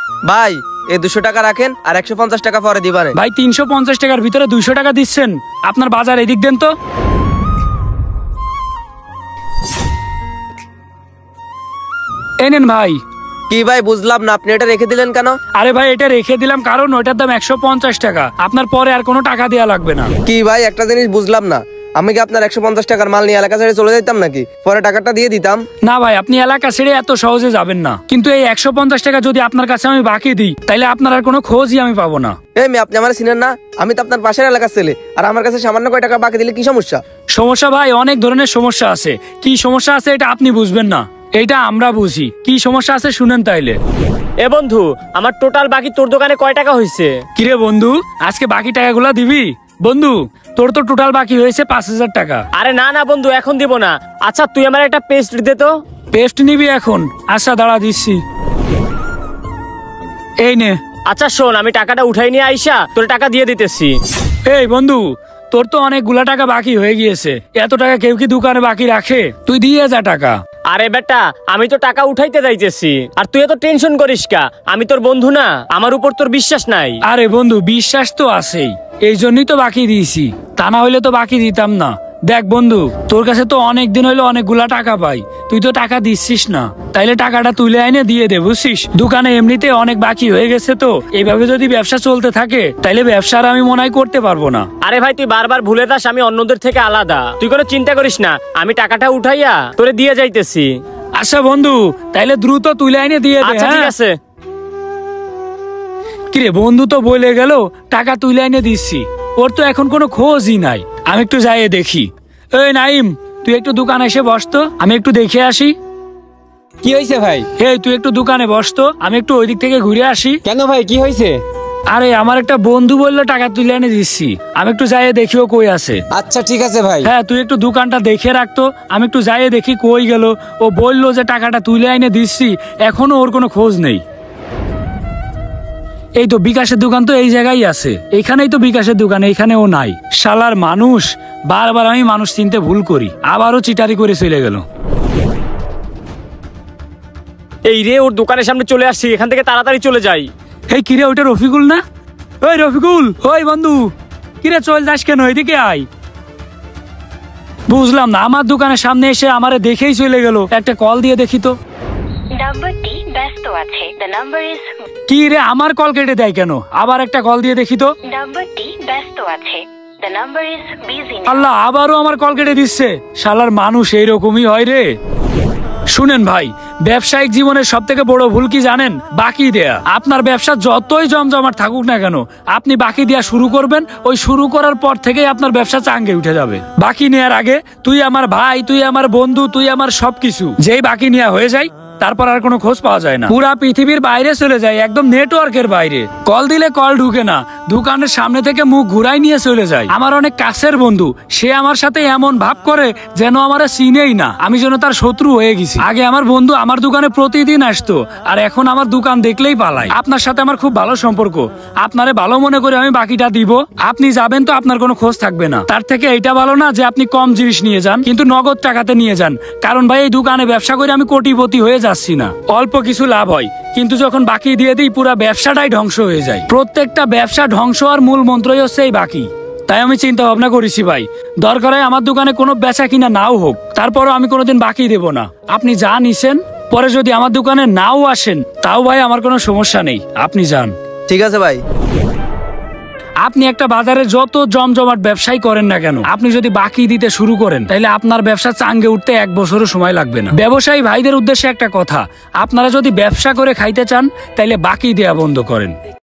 ভাই এই 200 টাকা রাখেন আর 150 টাকা পরে দিবানে। ভাই 350 টাকার ভিতরে 200 টাকা দিচ্ছেন? আপনার বাজার এদিক দেন তো। এই নেন ভাই। কি ভাই বুঝলাম না, আপনি এটা রেখে দিলেন কেন? আরে ভাই এটা রেখে দিলাম কারণ ওটার দাম 150 টাকা, আপনার পরে আর কোনো টাকা দেওয়া লাগবে না। কি ভাই একটা জিনিস বুঝলাম না, আমি কি আপনার 150 টাকার মাল নিয়ে এলাকা ছেড়ে চলে যেতাম নাকি? পরে টাকাটা দিয়ে দিতাম। না ভাই, আপনি এলাকা ছেড়ে এত সহজে যাবেন না, কিন্তু এই 150 টাকা যদি আপনার কাছে আমি বাকি দিই তাহলে আপনার আর কোনো খোঁজই আমি পাবো না। এই মেয়ে, আপনি আমার চিনেন না? আমি তো আপনার পাশের এলাকার ছেলে, আর আমার কাছে সামান্য কয় টাকা বাকি দিলে কি সমস্যা? সমস্যা ভাই অনেক ধরনের সমস্যা আছে, কি সমস্যা আছে এটা আপনি বুঝবেন না, এটা আমরা বুঝি। কি সমস্যা আছে শুনেন তাইলে। এ বন্ধু, আমার টোটাল বাকি তোর দোকানে কয় টাকা হয়েছে? কিরে বন্ধু, আজকে বাকি টাকাগুলো দিবি? বন্ধু তোর তো টোটাল বাকি হয়েছে 5000 টাকা। আরে না না বন্ধু, এখন দিব না। আচ্ছা তুই আমার একটা পেস্ট দে তো। পেস্ট নিবি এখন? আচ্ছা দাঁড়া দিচ্ছি, এই নে। আচ্ছা শোন, আমি টাকাটা উঠাই নিয়ে আইসা তোর টাকা দিয়ে দিতেছি। এই বন্ধু, তোর তো অনেকগুলা টাকা বাকি হয়ে গিয়েছে, এত টাকা কেউ কি দোকানে বাকি রাখে? তুই দিয়ে যা টাকা। আরে বেটা, আমি তো টাকা উঠাইতে যাইতেছি, আর তুই এত টেনশন করিস কা? আমি তোর বন্ধু না? আমার উপর তোর বিশ্বাস নাই? আরে বন্ধু বিশ্বাস তো আছেই, এই জন্যই তো বাকি দিয়েছি, তা না হইলে তো বাকি দিতাম না। দেখ বন্ধু, তোর কাছে তো অনেক দিন হইলো অনেকগুলা টাকা পাই, তুই তো টাকা দিচ্ছিস না, তাইলে টাকাটা তুলে আইনে দিয়ে দে বুঝছিস। দোকানে এমনিতে অনেক বাকি হয়ে গেছে, তো এইভাবে যদি ব্যবসা চলতে থাকে তাইলে ব্যবসার আমি মনে হয় করতে পারবো না। আরে ভাই তুই বারবার ভুলে যাস আমি অন্যদের থেকে আলাদা, তুই কোনো চিন্তা করিস না, আমি টাকাটা উঠাইয়া তোরে দিয়ে যাইতেছি। আচ্ছা বন্ধু, তাইলে দ্রুত তুলে আইনে দিয়ে দে। আচ্ছা ঠিক আছে। কিরে বন্ধু তো বলে গেল টাকা তুলে এনে দিচ্ছি, ওর তো এখন কোনো খোঁজই নাই। আমি একটু যাই দেখি। এই নাইম, তুই একটু দোকানে এসে বসতো, আমি একটু দেখে আসি। কি হয়েছে ভাই? এই তুই একটু দোকানে বসতো, আমি একটু ওই দিক থেকে ঘুরে আসি। কেন ভাই, কি হয়েছে? আরে আমার একটা বন্ধু বললো টাকা তুলে এনে দিচ্ছি, আমি একটু যাই দেখি ও কই আছে। আচ্ছা ঠিক আছে ভাই। হ্যাঁ তুই একটু দোকানটা দেখে রাখতো, আমি একটু যাই দেখি কই গেল। ও বললো যে টাকাটা তুলে এনে দিচ্ছি, এখনো ওর কোনো খোঁজ নেই। এই তো বিকাশের দোকান তো এই জায়গায় আছে, এখানেই তো বিকাশের দোকান, এখানে ও নাই। শালার মানুষ, বারবার আমি মানুষ চিনতে ভুল করি, আবারও চিটারি করে চলে গেল। এই রে, ওর দোকানের সামনে চলে আসছি, এখান থেকে তাড়াতাড়ি চলে যাই। এই কিরে, ওইটা রফিকুল না? ওই রফিকুল, ওই বন্ধু, কিরে চল যাস কেন? এদিকে আয়। বুঝলাম না, আমার দোকানের সামনে এসে আমারে দেখেই চলে গেল। একটা কল দিয়ে দেখি তো। নাম্বারটি ব্যস্ত আছে। The number is. কি রে, আমার কল কেটে দেয় কেন? আবার একটা কল দিয়ে দেখি তো। নাম্বারটি ব্যস্ত আছে। The number is busy. আল্লাহ, আবারও আমার কল কেটে দিচ্ছে। শালার মানুষ এইরকমই হয় রে। শুনেন ভাই, ব্যবসায়িক জীবনের সব থেকে বড় ভুল কি জানেন? বাকি দেয়া। আপনার ব্যবসা যতই জমজমাট থাকুক না কেন, আপনি বাকি দেয়া শুরু করবেন, ওই শুরু করার পর থেকেই আপনার ব্যবসা চাঙ্গে উঠে যাবে। বাকি নেওয়ার আগে তুই আমার ভাই, তুই আমার বন্ধু, তুই আমার সবকিছু, যেই বাকি নেওয়া হয়ে যায় তারপর আর কোনো খোঁজ পাওয়া যায় না, পুরা পৃথিবীর বাইরে চলে যায়, একদম নেটওয়ার্কের বাইরে। কল দিলে কল ঢুকে না, দোকানের সামনে থেকে মুখ ঘুরাই নিয়ে চলে যায়। আমার অনেক কাছের বন্ধু, সে আমার সাথে এমন ভাব করে যেন আমার চিনেই না, আমি যেন তার শত্রু হয়ে গেছি। আগে আমার বন্ধু আমার দোকানে প্রতিদিন আসতো, আর এখন আমার দোকান দেখলেই পালায়। আপনার সাথে আমার খুব ভালো সম্পর্ক, আপনারে ভালো মনে করে আমি বাকিটা দিব, আপনি যাবেন তো আপনার কোনো খোঁজ থাকবে না। তার থেকে এইটা ভালো না যে আপনি কম জিনিস নিয়ে যান কিন্তু নগদ টাকাতে নিয়ে যান, কারণ ভাই এই দোকানে ব্যবসা করে আমি কোটিপতি হয়ে যাচ্ছি না। অল্প কিছু লাভ হয়, কিন্তু যখন বাকি দিয়ে দিই পুরো ব্যবসাটাই ধ্বংস হয়ে যায়। প্রত্যেকটা ব্যবসা ধ্বংস আর মূল মন্ত্রই হচ্ছে এই বাকি। তাই আমি চিন্তা ভাবনা করেছি ভাই, দরকার হয় আমার দোকানে কোনো বেচা কিনা নাও হোক, তারপরও আমি কোনোদিন বাকি দেব না। আপনি যা নিছেন, পরে যদি আমার দোকানে নাও আসেন তাও ভাই আমার কোনো সমস্যা নেই, আপনি যান। ঠিক আছে ভাই। আপনি একটা বাজারে যত জমজমাট ব্যবসায়ী করেন না কেন, আপনি যদি বাকি দিতে শুরু করেন তাহলে আপনার ব্যবসা চাঙ্গে উঠতে 1 বছরও সময় লাগবে না। ব্যবসায়ী ভাইদের উদ্দেশ্যে একটা কথা, আপনারা যদি ব্যবসা করে খাইতে চান তাহলে বাকি দেয়া বন্ধ করেন।